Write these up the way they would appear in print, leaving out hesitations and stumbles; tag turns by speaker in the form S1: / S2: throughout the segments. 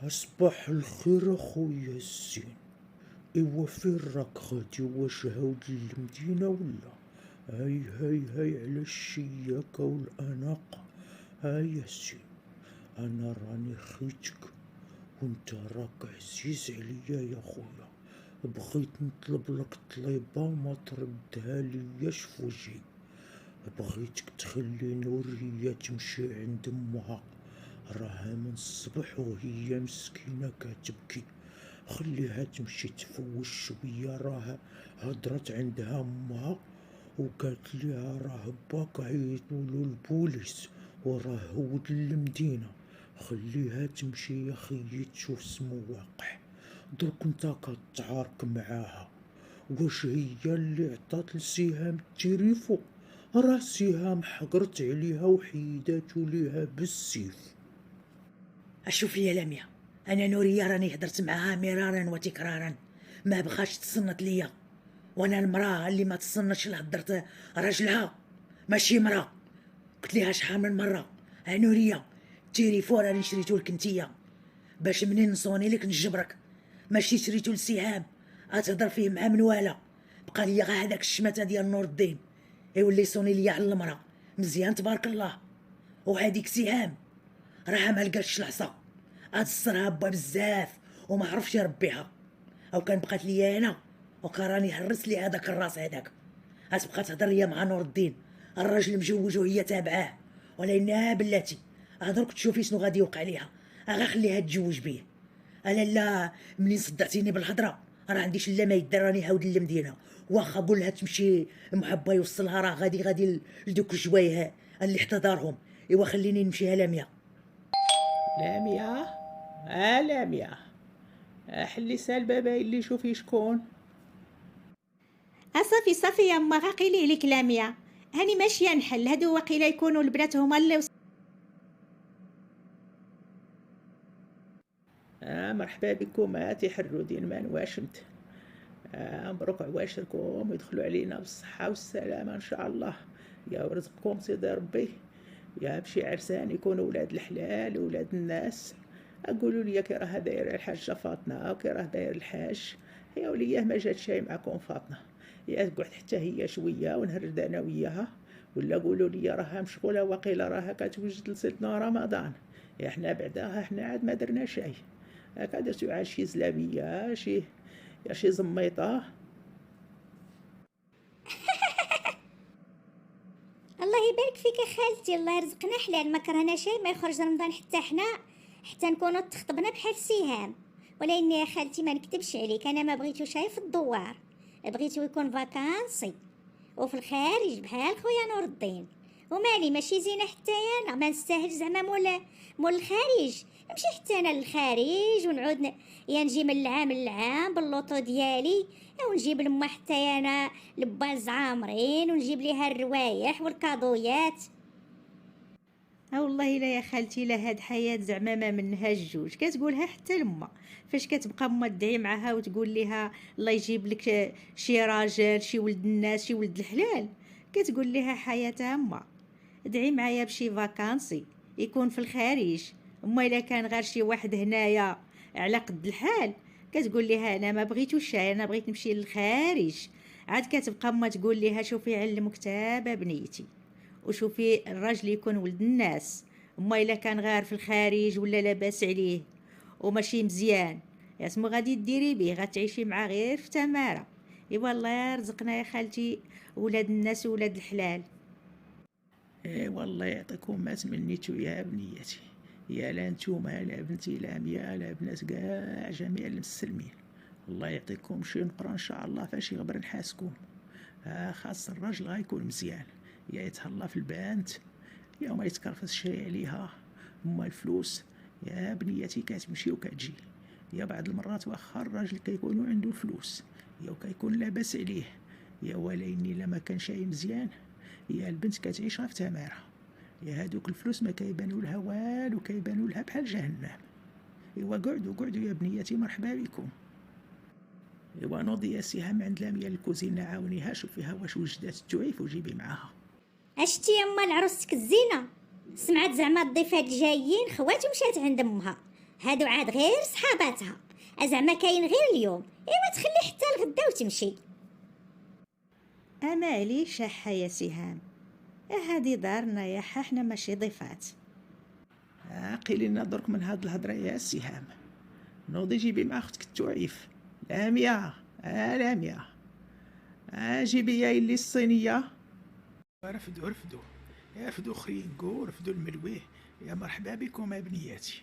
S1: أصبح الخير أخويا الزين. إوا فين راك غادي؟ واش هاود المدينة ولا؟ هاي على الشياكة والأناقة. هاي يا زين، أنا راني خيتك وانت راك عزيز عليا يا خويا. بغيت نطلب لك طليبة وما تردها لياش فوجي. بغيتك تخلي نورية تمشي عند امها، راها من الصبح وهي مسكينة كتبكي. خليها تمشي تفوش شوية، راها هدرت عندها امها وقالت ليها راه باك عيطولو البوليس وراه هود المدينة. خليها تمشي يا خيي تشوف سمو واقع. درك نتا كتعارك معاها. واش هي اللي عطات لسهام التليفون؟ راه سهام حقرت عليها وحيداتو ليها بالسيف.
S2: اشوف يا لميا، انا نوريه راني هدرت معاها مرارا وتكرارا، ما بغاش تصنت ليا. وانا المراه اللي ما تصنتش لهدرت راجلها ماشي مراه. قلت ليها شحال من مره: نوريه، التليفون راني شريتو لك انتيا باش منين نصوني لك نجبرك، ماشي شريتو لسهام اتهضر فيه مع منواله. بقى ليا غا هذاك الشماته ديال نور الدين يولي يصوني ليا على المراه مزيان تبارك الله. وهذيك سهام راها ما لقاتش العصا، هاد الصرها با بزاف وما عرفش يربيها. او كان بقات ليا انا وكراني هرس لي هذاك الراس هذاك. غتبقى تهضر ليا مع نور الدين الراجل مجوج وهي تابعاه، ولا انها بلاتي هضرك تشوفي شنو غادي يوقع ليها. اغا خليها تجوج بيه. انا لا، منين صدعتيني بالهضره راه عنديش الا ما يدير راني هاود المدينه. واخا قول لها تمشي محبه يوصلها، راه غادي لدوك الجوايه اللي احتضرهم. ايوا خليني نمشيها لاميه.
S3: لامية، لامية، حلي البابا اللي شوفي شكون.
S4: صافي صافي يا ما غاقيلي لك لامية، هاني ماشيه نحل. هادو واقيلا يكونوا البنات هما اللي
S3: مرحبا بكم، تيحروا دين ما نواشمت. مبروك عواشركم ويدخلوا علينا بالصحة والسلامة إن شاء الله. يا ورزقكم سيدي ربي، يا بشي عرسان يكونوا ولاد الحلال ولاد الناس. أقولوا لي كي راه داير الحاجة فاطمة وكي راه داير الحاج. يا وليه ما جات شي معكم فاطمة؟ يا تقعد حتى هي شوية ونهرد أنا وياها، ولا قولوا لي راها مشغولة وقيلا راها كتوجد لسيدنا رمضان. يا حنا بعداها حنا عاد ما درنا شي. هكا درتو عاد شي زلابية شي زميطة.
S4: الله يبارك فيك يا خالتي، الله يرزقنا حلال، ما كرهنا شيء ما يخرج رمضان حتى حنا حتى نكونوا تخطبنا بحال سهام. ولا اني يا خالتي ما نكتبش عليك، انا ما بغيتو شي في الدوار، بغيتو يكون فاكانسي وفي الخارج بحال خويا نور الدين. ومالي ماشي زينه حتى انا ما نستاهل زعما مول الخارج. نمشي حتى انا للخارج ونعود يا نجي من العام للعام باللوطو ديالي، او نجيب لما حتى انا لباز عامرين ونجيب ليها الروايح والكادويات.
S5: والله لا يا خالتي، لا هاد حياة زعما ما منها الجوج. كتقولها حتى لما فاش كتبقى ما تدعي معها وتقول لها الله يجيب لك شي راجل، شي ولد الناس، شي ولد الحلال، كتقول لها حياتها ما دعي معايا بشي فاكانسي يكون في الخارج. اما الا كان غير شي واحد هنايا على قد الحال كتقول لها انا ما بغيتوش، انا بغيت نمشي للخارج. عاد كتبقى ما تقول لها شوفي علم كتابه بنيتي وشوفي الراجل يكون ولد الناس. اما الا كان غير في الخارج ولا لاباس عليه وماشي مزيان، يا اسمو غادي ديري به، غتعيشي معاه غير في تماره. ايوا الله يرزقنا يا خالتي ولاد الناس وولاد الحلال.
S3: والله يعطيكم ما تمنيتو يا بنيتي. يا لا نتوما لا بنتي لامية لا بنات كاع جميع المسلمين، الله يعطيكم شي نقرا ان شاء الله فاش يغبر نحاسكم. خاص الراجل غيكون مزيان، يا يتهلا في البنت يا ما يتكرفس شي عليها. اما الفلوس يا بنيتي كتمشي وكتجي. يا بعض المرات واخا الراجل كيكونوا عنده الفلوس يا كيكون لاباس عليه، يا وليني الا ما كان شي مزيان يا البنت كتعيش غير في تمارها. يا هادوك الفلوس ما كيبانوا لها والو، كيبانوا لها بحال جهنم. ايوا قعدوا يا بنيتي، مرحبا بكم. ايوا نوضي يا سهام عند لامية الكوزينة عاونيها شوفيها واش وجدات التعيف وجيبي معاها.
S4: اشتي يما لعروستك الزينه؟ سمعت زعما الضيفات الجايين خواتي مشات عند امها، هادو عاد غير صحاباتها، زعما كاين غير اليوم، ايوا تخلي حتى الغدا وتمشي.
S5: معليش حا يا سهام، هادي دارنا يا حنا ماشي ضيفات.
S3: قيلي لنا درك من هاد الهضره يا سهام. نوضي جيبي مع اختك التعيف. لامية لامية، جيبي يا اللي الصينيه. رفدوا خرينكو، رفدوا الملويه. يا مرحبا بكم ابنياتي.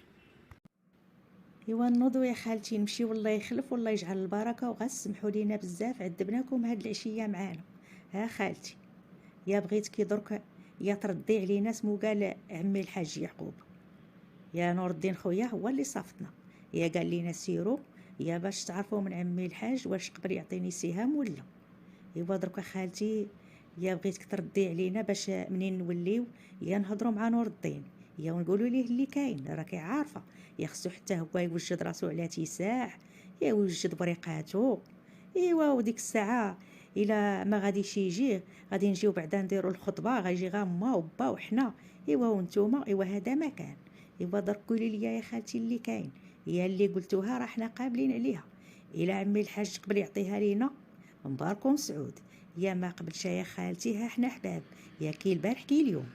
S5: ايوا نوضوا يا خالتي نمشي، والله يخلف والله يجعل البركه، وغسمحوا لينا بزاف عذبناكم هاد العشيه معانا. ها خالتي، يا بغيتكي درك يا تردي علينا سمو قال عمي الحاج يعقوب، يا نور الدين خويا هو اللي صافتنا، يا قال لينا سيروا يا باش تعرفوا من عمي الحاج واش قبل يعطيني سهام ولا. ايوا درك خالتي يا بغيتك تردي علينا باش منين نوليو يا نهضروا مع نور الدين، يا ونقولوا ليه اللي كاين، راكي عارفه يا خصو حتى هو يوجد راسو على تيساع، يا يوجد بريقاتو. ايوا وديك الساعه الا ما غاديش يجي غادي نجيو بعدا نديروا الخطبه، غيجي غا ما وبا وحنا. ايوا وانتوما ايوا هذا ما كان. ايوا درك قولي لي يا خالتي اللي كاين، هي اللي قلتوها راه حنا قابلين عليها. الى عمي الحاج قبل يعطيها لينا مبارك سعود، يا ما قبلش يا خالتي ها حنا حباب، يا كي البارح كي اليوم.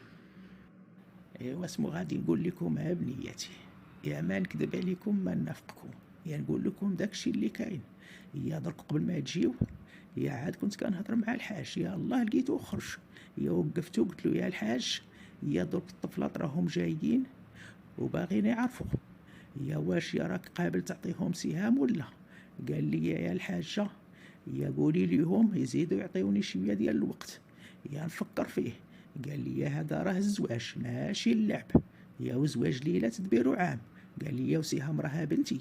S3: ايوا اسمو غادي نقول لكم بنياتي، يا ما نكذب عليكم ما نافقكم، يا نقول لكم داكشي اللي كاين. يا درك قبل ما تجيو يا عاد كنت كنهضر مع الحاج، يا الله لقيتو خرج، يا وقفتو قلت له يا الحاج يا درك الطفلات راهم جايين وباغيين يعرفوا، يا واش يا راك قابل تعطيهم سهام ولا؟ قال لي يا الحاجه يا قولي ليهم يزيدوا يعطيوني شويه ديال الوقت، يا نفكر فيه. قال لي يا هذا راه الزواج ماشي اللعب، يا وزواج ليله تدبيرو عام. قال لي يا وسهام راها بنتي،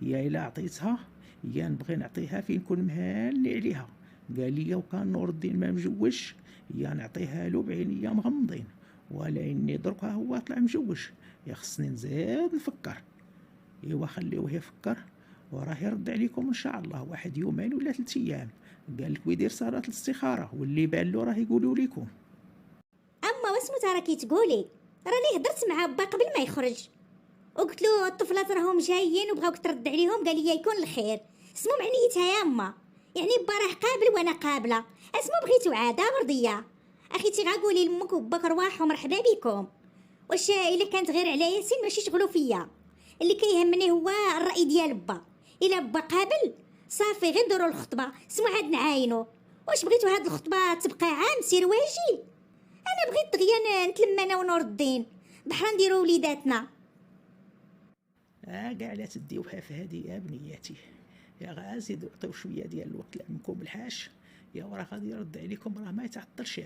S3: يا الا عطيتها يا نبغي نعطيها فين نكون مهاني عليها. قال لي وكان نور الدين ما مجوش يا نعطيها له بعينيا مغمضين، ولا اني دركا هو طلع مجوج، يا خصني نزيد نفكر. ايوا خليوه يفكر وراه يرد عليكم ان شاء الله واحد يومين ولا 3 ايام. قال لك ويدير صلاه الاستخاره واللي بان له راه يقولوا لكم.
S4: اما واسمو راكي تقولي راني هضرت مع با قبل ما يخرج وقلت له الطفلات راهم جايين وبغاوك ترد عليهم، قال لي يكون الخير. اسمو معنيتها يا اما يعني با راه قابل وانا قابله، اسمو بغيتو عاده مرضيه. اخيتي غا قولي لامك وباك رواحوا مرحبا بكم. واش الا كانت غير على ياسين ماشي شغلو فيا، اللي كيهمني هو الراي ديال با. الا با قابل صافي غير نديروا الخطبه، اسمو عاد نعاينو. واش بغيتو هاد الخطبه تبقى عام سير واجي؟ انا بغيت دغيا نتلم انا ونور الدين بحال نديروا وليداتنا.
S3: كاع لا تديوها في هذه يا بنياتي، يا غازيدوا عطيو شويه ديال الوقت لعمكم الحاج، يا وراه غادي يرد عليكم، راه ما يتعطل شي،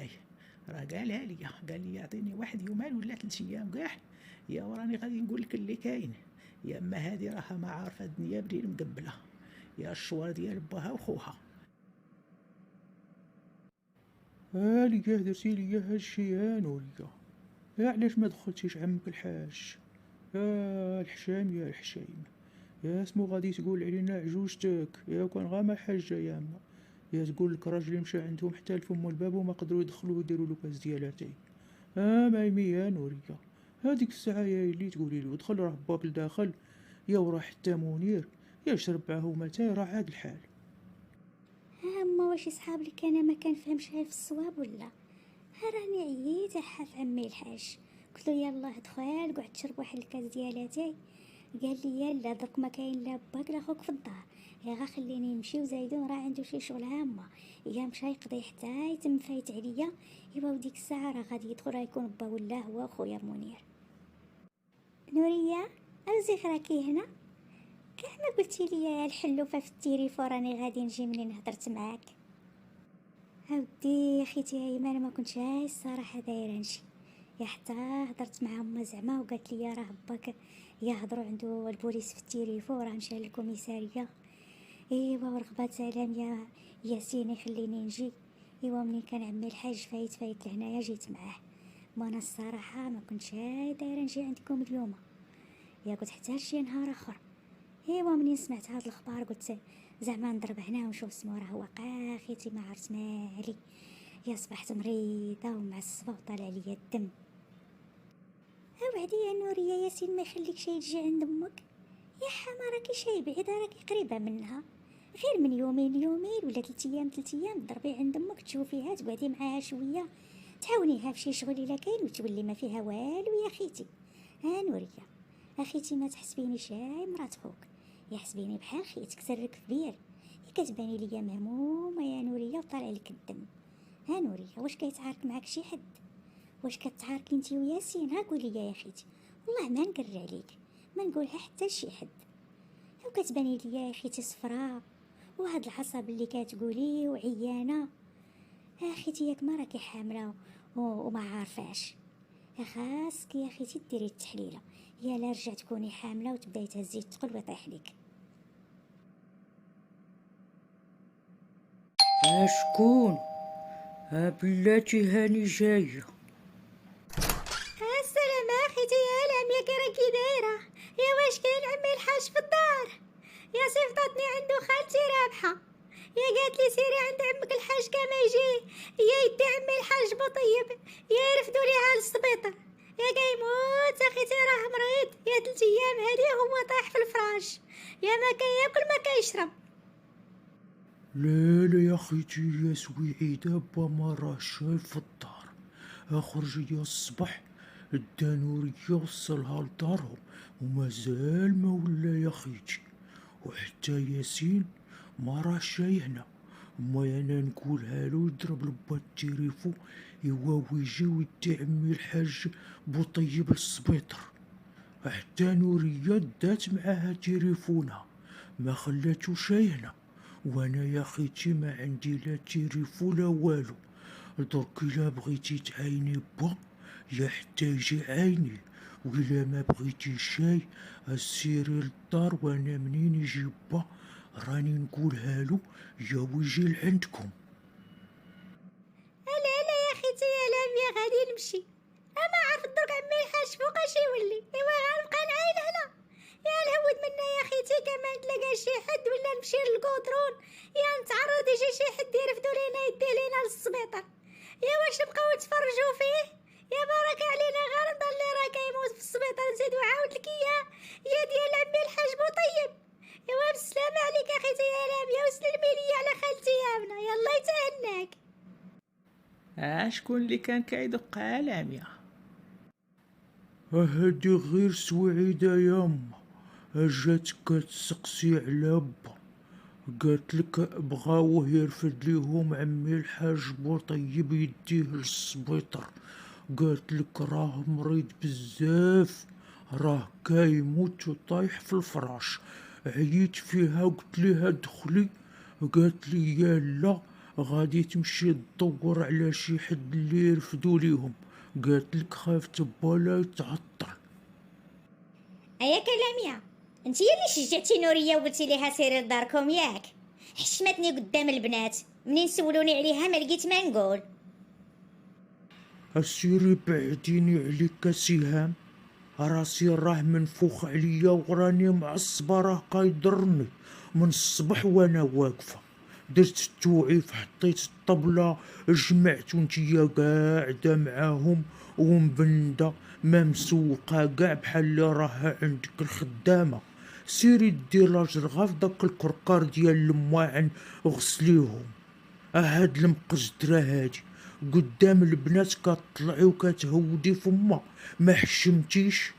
S3: راه قالها ليا، قال لي يعطيني واحد يومين ولا 3 ايام كاع، يا وراني غادي نقول لك اللي كاين. يا اما هذه راها ما عارفه الدنيا بدين مقبله، يا الشوار ديال باها وخوها.
S1: ليا درتي ليا هادشي يا نوريا، يا علاش ما دخلتيش عمك الحاج؟ يا الحشام يا الحشايم، يا اسمو غادي تقول علينا عجوجتك، يا كان غا ما حاجه يا اما، يا تقول لك راجلي مشى عندهم حتى لفم الباب وما قدروا يدخلوا ويديروا له كاس ديال اتاي. مايمي يا نوريا، هاديك الساعه يا اللي تقولي له دخل راه باك لداخل، يا وراه حتى منير يا شرب معاه متاي راه عاد الحال.
S4: اما واش صحاب لك انا ما كنفهمش غير في الصواب ولا؟ راني عييت حاف عمي الحاج، قلت له يلا دخل قعد تشرب واحد الكاس ديال اتاي. قال لي يلا درك ما كاين لا باك لا خوك في الدار، يا غا خليني نمشي وزايدون راه عنده شي شغل هامه، يا مشى يقضي حتى يتم فايت عليا. ايوا وديك الساعه راه غادي يدخل راه يكون با ولا هو خويا منير. نوريه اوزيخ راكي هنا؟ كاع ما قلتي لي يا الحلوفه في التليفون راني غادي نجي منين هضرت معاك. هاودي اخيتي ايمان ما كنتش هاي الصراحه دايره نجي، يا حتى هضرت مع امه زعما وقالت لي راه باك يا هضروا عنده البوليس في التليفون راه مشى للكوميساريه. ايوا ورغبات سلام يا ياسين يخليني نجي. ايوا منين كان عمي الحاج فايت لهنايا جيت معاه. ما انا الصراحه ما كنتش هاي دايره نجي عندكم اليوم، يا قلت حتى شي نهار اخر. ايوا منين سمعت هاد الاخبار قلت زعما نضرب هنا ونشوف سمو راه واقع. اخيتي ما عرفت مالي، يا صبحت مريضه ومعصبه وطالع ليا الدم. اوعدي يا نوريه ياسين ما يخليك شي تجي عند امك، راكي شي بعيده، راكي قريبه منها، غير من يومين ولا 3 أيام تضربي عند امك تشوفيها، تقعدي معاها شويه، تعاونيها في شي شغل الا كاين، وتولي ما فيها والو يا خيتي. ها نوريه اخيتي، ما تحسبيني شاي مرات خوك، يحسبيني بحال خيتك سرك كبير. كتباني ليا مهمومه يا نوريه وطالع لك الدم. ها نوريه، واش كيتعارك معاك شي حد؟ واش كتعاركي انت وياسين؟ ها قولي يا اخيتي، والله ما نقر عليك، ما نقولها حتى لشي حد. وكتباني ليا يا اخيتي صفراء، وهاد العصب اللي كتقولي وعيانه. اخيتي ياك ما راكي حامله وما عارفاش، خاصك يا اخيتي ديري التحليله، يا لا رجع تكوني حامله وتبداي تهزي الثقل ويطيح لك.
S2: شكون؟ بلاتي هاني جايه.
S4: السلام اخيتي، يا لميا كي راكي دايره؟ يا واش كاين عمي الحاج في الدار؟ يا صيفطتني عنده خالتي رابحه، يا قالت لي سيري عند عمك الحاج كما يجي، يا يدي عمي الحاج بطيب، يا يرفدوا ليها للسبيطار، يا كيموت اخيتي راه مريض، يا 3 أيام هادي هو طايح في الفراش، يا ما كياكل ما كيشرب.
S1: لا يا خيتي يا سويعي، دابا ما راه شاي في الدار، اخرج يا الصبح الدانورية وصلها لدارهم ومازال ما ولا يا خيتي، وحتى ياسين ما راه شاي هنا. اما انا نقولها له يضرب لبا التليفون ايوا ويجي ويدي عمي الحاج بوطيب للسبيطر. حتى نورية دات معاها تليفونها ما خلاتو شاي هنا، وانا يا خيتي ما عندي لا تليفون لا والو. درك الا بغيتي تعايني با يا حتى يجي عيني، وإلا ما بغيتي شاي السيري للدار، وانا منين يجي با راني نقولها له يا ويجي لعندكم.
S4: لا يا خيتي يا لميا غادي نمشي، اما عارف درك عمي الحاج فوقاش يولي، ايوا غنبقى نعاين هنا. يا الهود منا يا خيتي، كما نتلاقى شي حد ولا نمشي للكودرون، يا نتعرض يجي شي حد يرفدو لينا يدي لينا للسبيطار، يا واش نبقاو نتفرجوا فيه؟ يا بارك علينا غير نضل راه كيموت في السبيطار نزيدو عاود لك اياه، يا ديال عمي الحاج بوطيب. ايوا بالسلامه عليك اخيتي يا لميا، وسلمي لي على خالتي يامنه، يلا يتهناك.
S3: شكون اللي كان كيدق لاميا؟
S1: هادي غير سويعيدة ياما، جات كتسقسي على با، قالت لك بغاوه يرفد ليهم عمي الحاج بوطيب يديه للسبيطر، قالت لك راه مريض بزاف، راه كيموت وطايح في الفراش. عييت فيها قلت ليها دخلي، قالت لي يا لا غادي تمشي تدور على شي حد اللي يرفدوا ليهم، قالت لك خافت بالا يتعطل.
S4: ايا كلاميا، انت هي اللي شجعتي نوريه وقلتي ليها سيري لداركم ياك؟ حشمتني قدام البنات، منين سولوني عليها ما لقيت ما نقول.
S1: السيري بعديني عليك سهام، راسي راه منفوخ عليا وراني معصبه، راه قايضرني من الصبح وانا واقفه. درت التوعيف، حطيت الطبله، جمعت وانتيا قاعده معاهم ومبنده ما مسوقه كاع بحال اللي راه عندك الخدامه. سيري دير لاجرغا في داك الكركار ديال المواعن غسليهم. هاد المقزدره هادي قدام البنات كتطلعي وكتهودي فما، ما حشمتيش؟